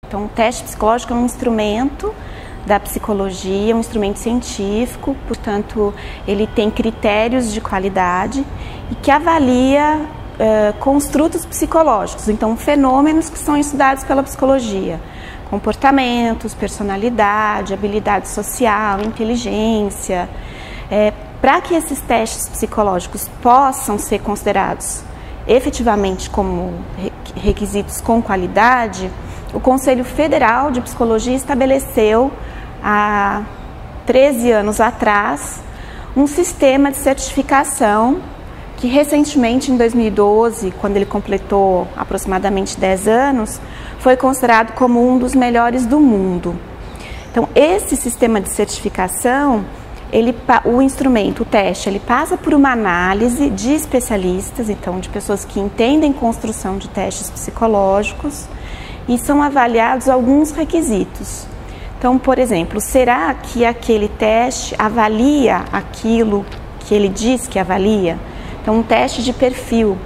Então, o teste psicológico é um instrumento da psicologia, um instrumento científico, portanto, ele tem critérios de qualidade e que avalia construtos psicológicos, então fenômenos que são estudados pela psicologia, comportamentos, personalidade, habilidade social, inteligência. Para que esses testes psicológicos possam ser considerados efetivamente como requisitos com qualidade, o Conselho Federal de Psicologia estabeleceu há 13 anos atrás um sistema de certificação que recentemente, em 2012, quando ele completou aproximadamente 10 anos, foi considerado como um dos melhores do mundo. Então, esse sistema de certificação, o instrumento, o teste, ele passa por uma análise de especialistas, então de pessoas que entendem construção de testes psicológicos, e são avaliados alguns requisitos. Então, por exemplo, será que aquele teste avalia aquilo que ele diz que avalia? Então, um teste de perfil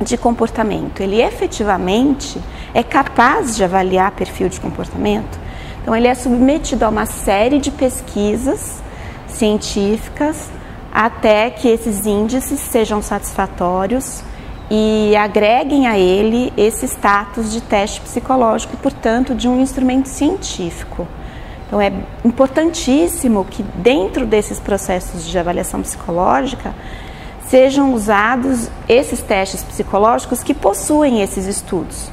de comportamento, ele efetivamente é capaz de avaliar perfil de comportamento? Então, ele é submetido a uma série de pesquisas científicas até que esses índices sejam satisfatórios e agreguem a ele esse status de teste psicológico, portanto, de um instrumento científico. Então, é importantíssimo que dentro desses processos de avaliação psicológica sejam usados esses testes psicológicos que possuem esses estudos,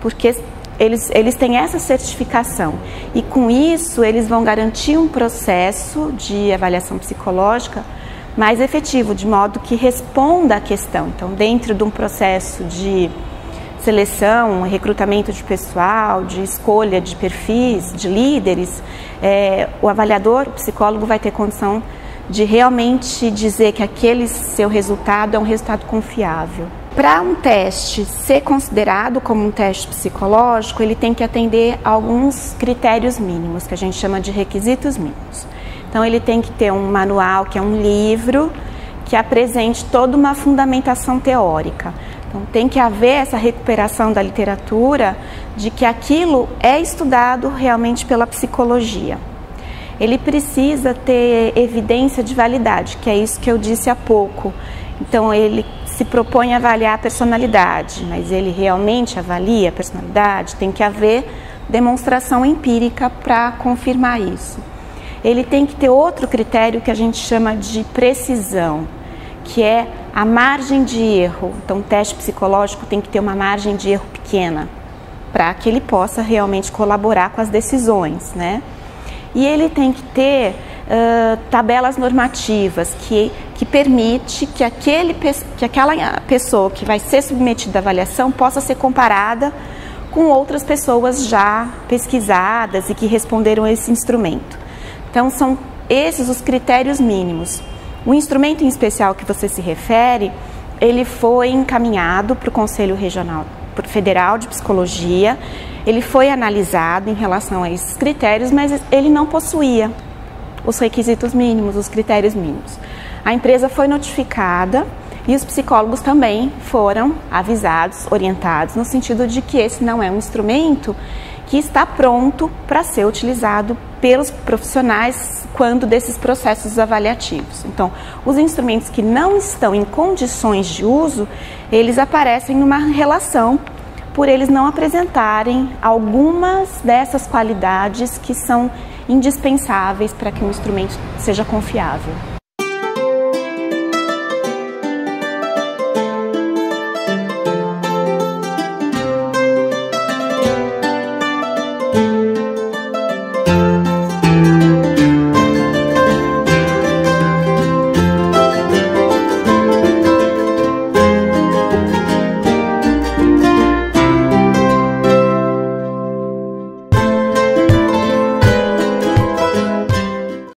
porque eles têm essa certificação e com isso eles vão garantir um processo de avaliação psicológica mais efetivo, de modo que responda à questão. Então, dentro de um processo de seleção, recrutamento de pessoal, de escolha de perfis, de líderes, o avaliador, o psicólogo vai ter condição de realmente dizer que aquele seu resultado é um resultado confiável. Para um teste ser considerado como um teste psicológico, ele tem que atender a alguns critérios mínimos, que a gente chama de requisitos mínimos. Então, ele tem que ter um manual, que é um livro, que apresente toda uma fundamentação teórica. Então, tem que haver essa recuperação da literatura de que aquilo é estudado realmente pela psicologia. Ele precisa ter evidência de validade, que é isso que eu disse há pouco. Então, ele se propõe a avaliar a personalidade, mas ele realmente avalia a personalidade? Tem que haver demonstração empírica para confirmar isso. Ele tem que ter outro critério que a gente chama de precisão, que é a margem de erro. Então, o teste psicológico tem que ter uma margem de erro pequena, para que ele possa realmente colaborar com as decisões, né? E ele tem que ter tabelas normativas que permite que aquela pessoa que vai ser submetida à avaliação possa ser comparada com outras pessoas já pesquisadas e que responderam a esse instrumento. Então, são esses os critérios mínimos. O instrumento em especial que você se refere, ele foi encaminhado para o Conselho Federal de Psicologia. Ele foi analisado em relação a esses critérios, mas ele não possuía os requisitos mínimos, os critérios mínimos. A empresa foi notificada e os psicólogos também foram avisados, orientados, no sentido de que esse não é um instrumento que está pronto para ser utilizado pelos profissionais quando desses processos avaliativos. Então, os instrumentos que não estão em condições de uso, eles aparecem numa relação por eles não apresentarem algumas dessas qualidades que são indispensáveis para que um instrumento seja confiável.